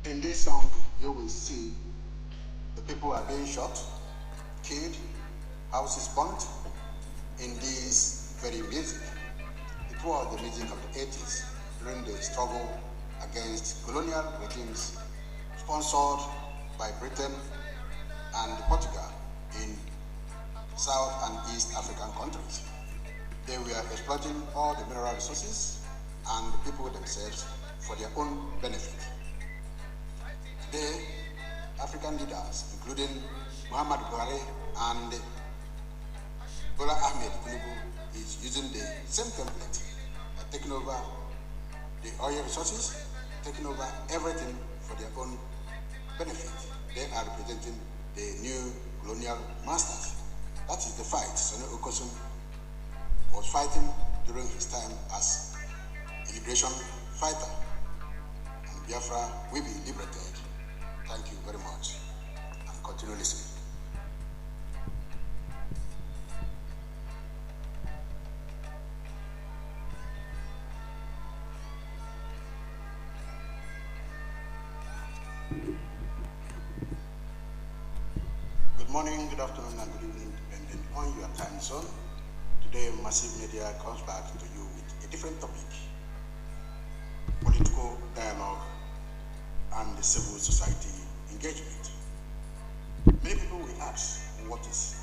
In this song, you will see the people are being shot, killed, houses burnt. In this very music, it was the music of the 80s during the struggle against colonial regimes sponsored by Britain and Portugal in South and East African countries. They were exploiting all the mineral resources and the people themselves for their own benefit. Today, African leaders, including Muhammad Buhari and Bola is using the same template, taking over the oil resources, taking over everything for their own benefit. They are representing the new colonial masters. That is the fight Sani Okosun was fighting during his time as a liberation fighter. And Biafra will be liberated. Thank you very much, and continue listening. Good morning, good afternoon, and good evening, depending on your time zone. Today, Massive Media comes back to you with a different topic: political dialogue and the civil society engagement. Many people will ask, what is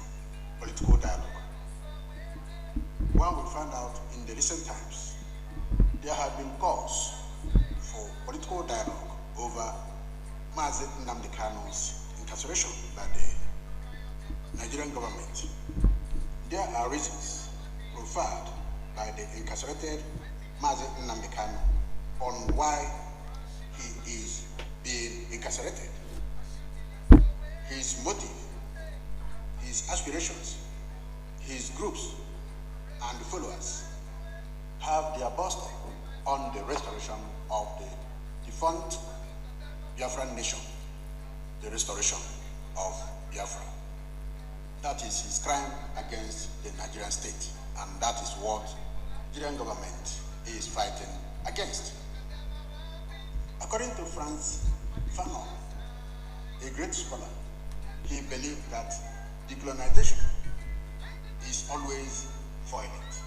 political dialogue? One will find out in the recent times, there have been calls for political dialogue over Mazi Nnamdi Kanu's incarceration by the Nigerian government. There are reasons profiled by the incarcerated Mazi Nnamdi Kanu on why he is being incarcerated. His motive, his aspirations, his groups and followers have their boast on the restoration of the defunct Biafra nation, the restoration of Biafra. That is his crime against the Nigerian state, and that is what the Nigerian government is fighting against. According to Franz Fanon, a great scholar, he believed that decolonization is always violent.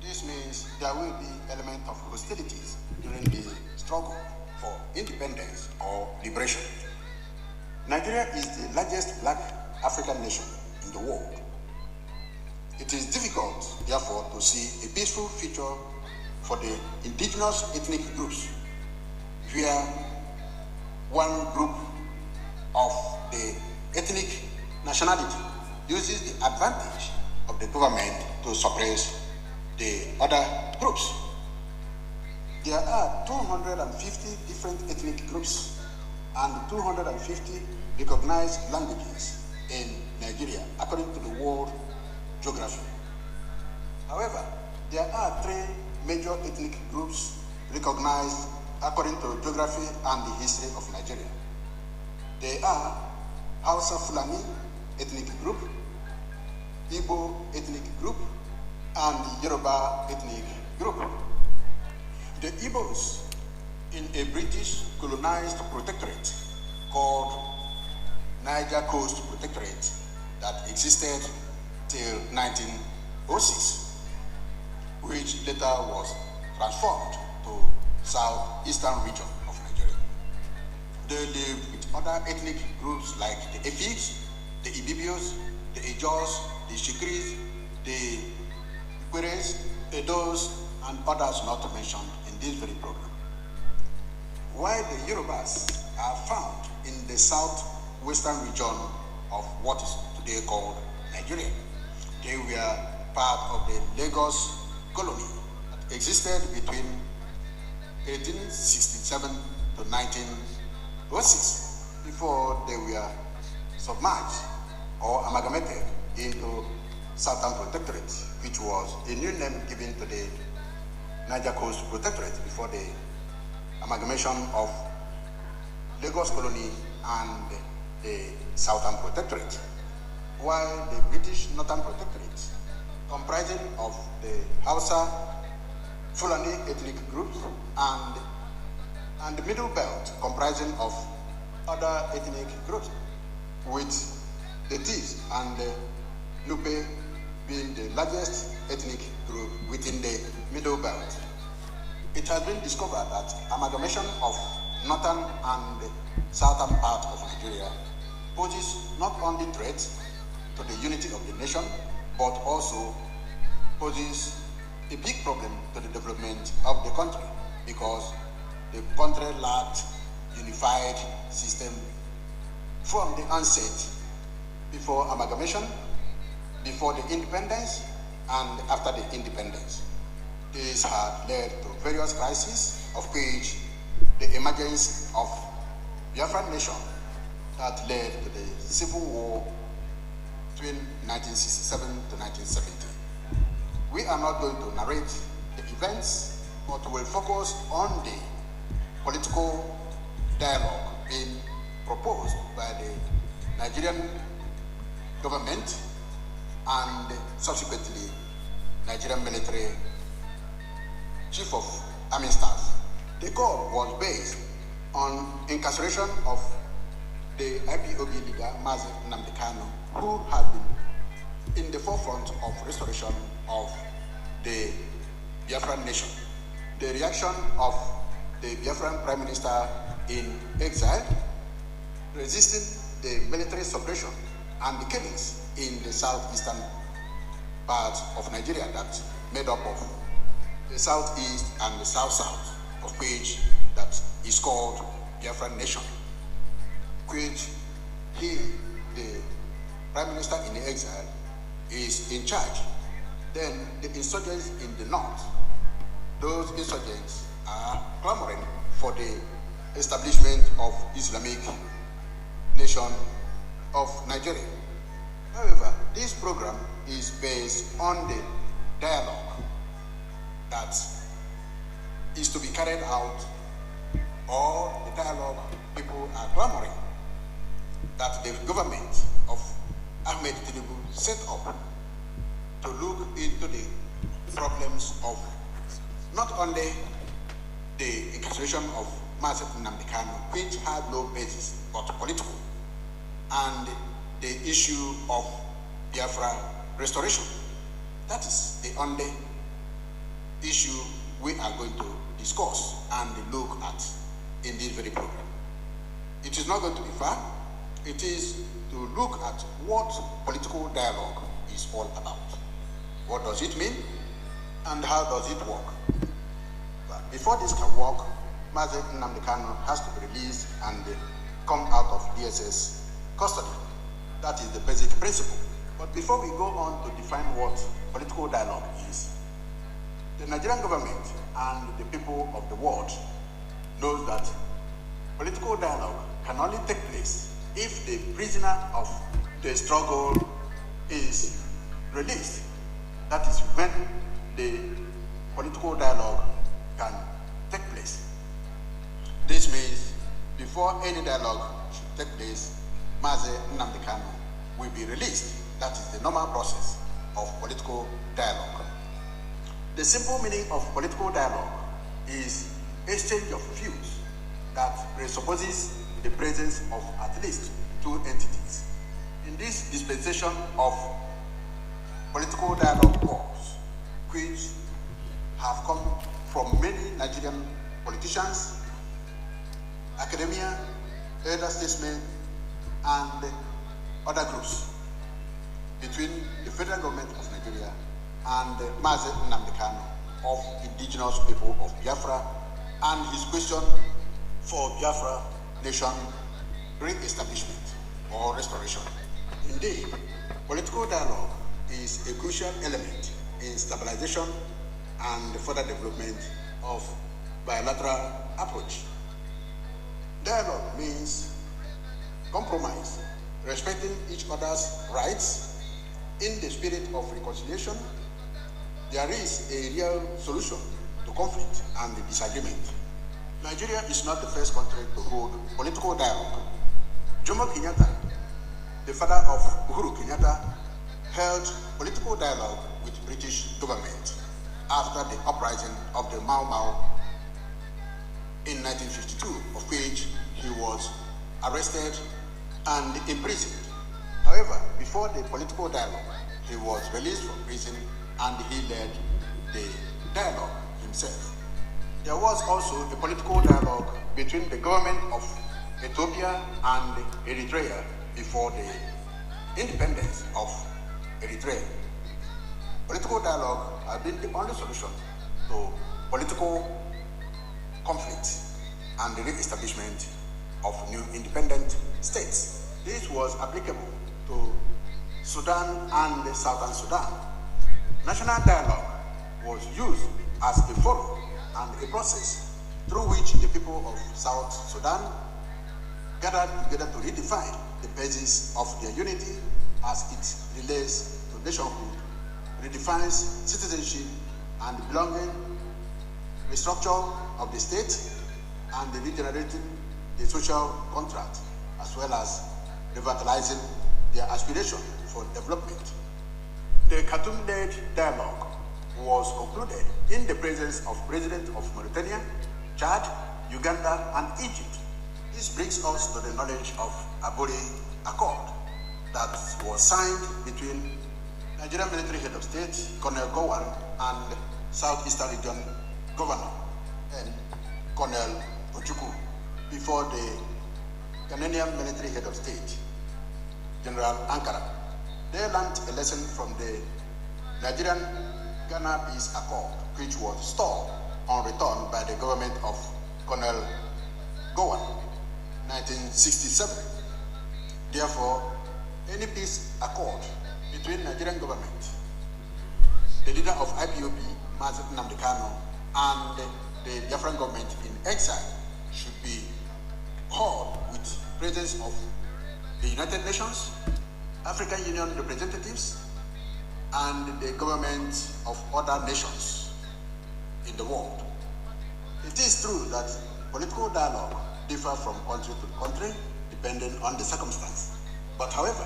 This means there will be element of hostilities during the struggle for independence or liberation. Nigeria is the largest black African nation in the world. It is difficult, therefore, to see a peaceful future for the indigenous ethnic groups where one group of the ethnic nationality uses the advantage of the government to suppress the other groups. There are 250 different ethnic groups and 250 recognized languages in Nigeria, according to the World Geography. However, there are three major ethnic groups recognized according to geography and the history of Nigeria. They are Hausa Fulani ethnic group, Igbo ethnic group, and Yoruba ethnic group. The Igbos, in a British colonized protectorate called Niger Coast Protectorate that existed till 1906, which later was transformed to southeastern region of Nigeria. They lived with other ethnic groups like the Efiks, the Ibibios, the Ejos, the Shikris, the Ikweres, Edos, and others not mentioned in this very program. While the Yorubas are found in the southwestern region of what is today called Nigeria. They were part of the Lagos colony that existed between 1867 to 1906 before they were submerged or amalgamated into Southern Protectorate, which was a new name given to the Niger Coast Protectorate before the amalgamation of Lagos colony and the Southern Protectorate, while the British Northern Protectorate, comprising of the Hausa, Fulani ethnic groups and and the Middle Belt comprising of other ethnic groups, with the Tis and the Nupe being the largest ethnic group within the Middle Belt. It has been discovered that amalgamation of northern and southern part of Nigeria poses not only threats to the unity of the nation, but also poses a big problem to the development of the country, because the country lacked unified system from the onset, before amalgamation, before the independence, and after the independence. This had led to various crises, of which the emergence of Biafra-Nation that led to the civil war between 1967 to 1970. We are not going to narrate the events, but will focus on the political dialogue being proposed by the Nigerian government and subsequently Nigerian military chief of army staff. The goal was based on incarceration of the IPOB leader, Kanu, who had been in the forefront of restoration of the Biafran nation. The reaction of the Biafran Prime Minister in exile, resisting the military suppression and the killings in the southeastern part of Nigeria that made up of the southeast and the south-south, of which that is called Biafran nation, which he, the Prime Minister in the exile, is in charge. Then the insurgents in the north, those insurgents are clamoring for the establishment of Islamic nation of Nigeria. However, this program is based on the dialogue that is to be carried out, or the dialogue people are clamoring that the government of Ahmed Tinubu set up to look into the problems of not only the incarceration of Kanu, which had no basis but political, and the issue of Biafra restoration. That is the only issue we are going to discuss and look at in this very program. It is not going to be far. It is to look at what political dialogue is all about. What does it mean, and how does it work? But before this can work, Kanu has to be released and come out of DSS custody. That is the basic principle. But before we go on to define what political dialogue is, the Nigerian government and the people of the world knows that political dialogue can only take place if the prisoner of the struggle is released. That is when the political dialogue can take place. This means before any dialogue should take place, Kanu will be released. That is the normal process of political dialogue. The simple meaning of political dialogue is exchange of views that presupposes the presence of at least two entities. In this dispensation of political dialogue calls, which have come from many Nigerian politicians, academia, elder statesmen, and other groups, between the federal government of Nigeria and Kanu of indigenous people of Biafra, and his question for Biafra nation re-establishment or restoration. Indeed, political dialogue is a crucial element in stabilization and further development of bilateral approach. Dialogue means compromise, respecting each other's rights in the spirit of reconciliation. There is a real solution to conflict and disagreement. Nigeria is not the first country to hold political dialogue. Jomo Kenyatta, the father of Uhuru Kenyatta, held political dialogue with British government after the uprising of the Mau Mau in 1952, of which he was arrested and imprisoned. However, before the political dialogue, he was released from prison and he led the dialogue himself. There was also a political dialogue between the government of Ethiopia and Eritrea before the independence of Eritrea. Political dialogue has been the only solution to political conflict and the re-establishment of new independent states. This was applicable to Sudan and Southern Sudan. National dialogue was used as a forum and a process through which the people of South Sudan gathered together to redefine the basis of their unity as it relates to nationhood, redefines citizenship and belonging, restructure of the state, and regenerating the social contract, as well as revitalizing their aspiration for development. The Khartoum-led dialogue was concluded in the presence of President of Mauritania, Chad, Uganda, and Egypt. This brings us to the knowledge of Aburi Accord that was signed between Nigerian military head of state, Colonel Gowon, and Southeastern Region Governor, and Colonel Ojukwu, before the Ghanaian military head of state, General Ankara. They learned a lesson from the Nigerian-Ghana Peace Accord, which was stalled on return by the government of Colonel Gowon, 1967. Therefore, any peace accord between Nigerian government, the leader of IPOB, Kanu, and the Biafran government in exile should be held with presence of the United Nations, African Union representatives, and the governments of other nations in the world. It is true that political dialogue differs from country to country depending on the circumstance. But however,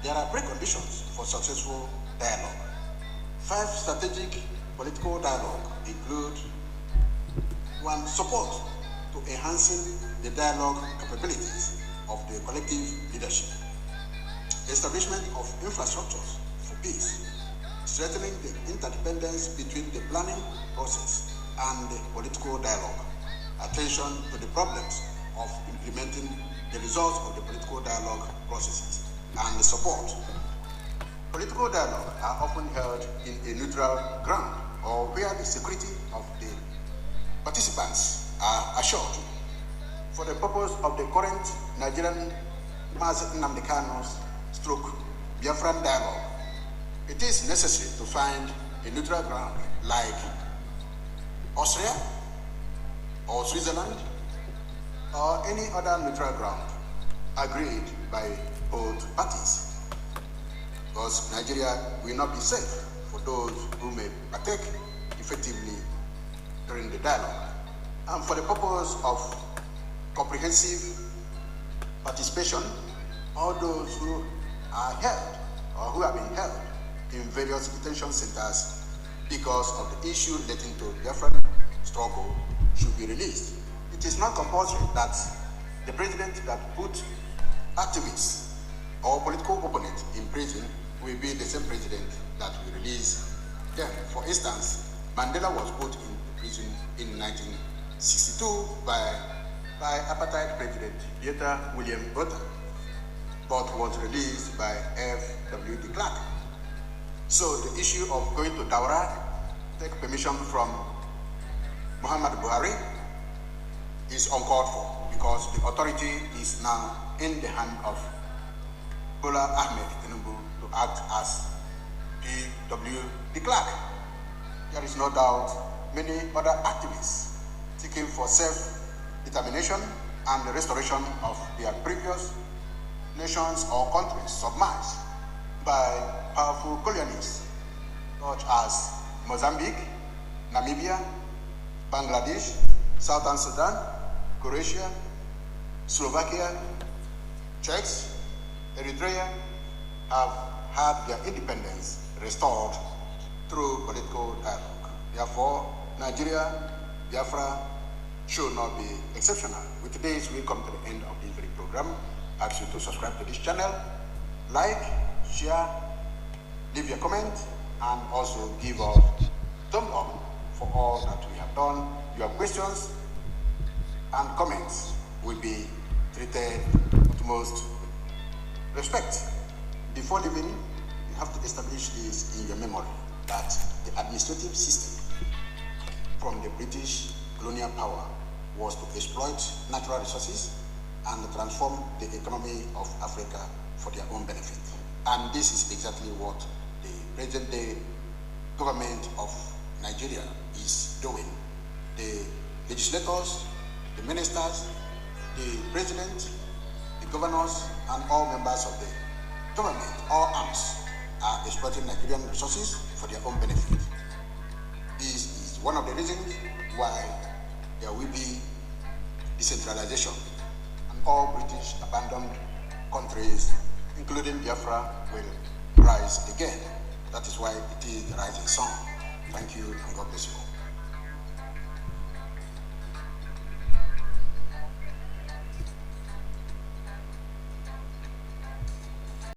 there are preconditions for successful dialogue. 5 strategic political dialogue include: 1. Support to enhancing the dialogue capabilities of the collective leadership. Establishment of infrastructures for peace. Strengthening the interdependence between the planning process and the political dialogue. Attention to the problems of implementing the results of the political dialogue processes. And the support. Political dialogue are often held in a neutral ground or where the security of the participants are assured. For the purpose of the current Nigerian stroke Biafran dialogue, it is necessary to find a neutral ground like Austria or Switzerland or any other neutral ground agreed by both parties, because Nigeria will not be safe for those who may partake effectively during the dialogue. And for the purpose of comprehensive participation, all those who are held or who have been held in various detention centers because of the issue relating to Biafran struggle should be released. It is not compulsory that the president that put activists or political opponents in prison will be the same president that will release them. For instance, Mandela was put in prison in 1962 by apartheid president William Botha, but was released by F.W. de Klerk. So the issue of going to Daura, take permission from Muhammad Buhari, is uncalled for, because the authority is now in the hand of Bola to act as P.W. de Klerk. There is no doubt many other activists seeking for self-determination and the restoration of their previous nations or countries submerged by powerful colonialists such as Mozambique, Namibia, Bangladesh, Southern Sudan, Croatia, Slovakia, Czechs, Eritrea have had their independence restored through political dialogue. Therefore, Nigeria, Biafra, should not be exceptional. With today's, we come to the end of this very program. I ask you to subscribe to this channel, like, share, leave your comment, and also give us thumbs up for all that we have done. Your questions and comments will be treated with utmost respect. Before leaving, you have to establish this in your memory, that the administrative system from the British colonial power was to exploit natural resources and transform the economy of Africa for their own benefit. And this is exactly what the present-day government of Nigeria is doing. The legislators, the ministers, the president, the governors, and all members of the government, all arms, are exploiting Nigerian resources for their own benefit. This is one of the reasons why there will be decentralization, and all British abandoned countries, including Biafra, will rise again. That is why it is the rising sun. Thank you, and God bless you.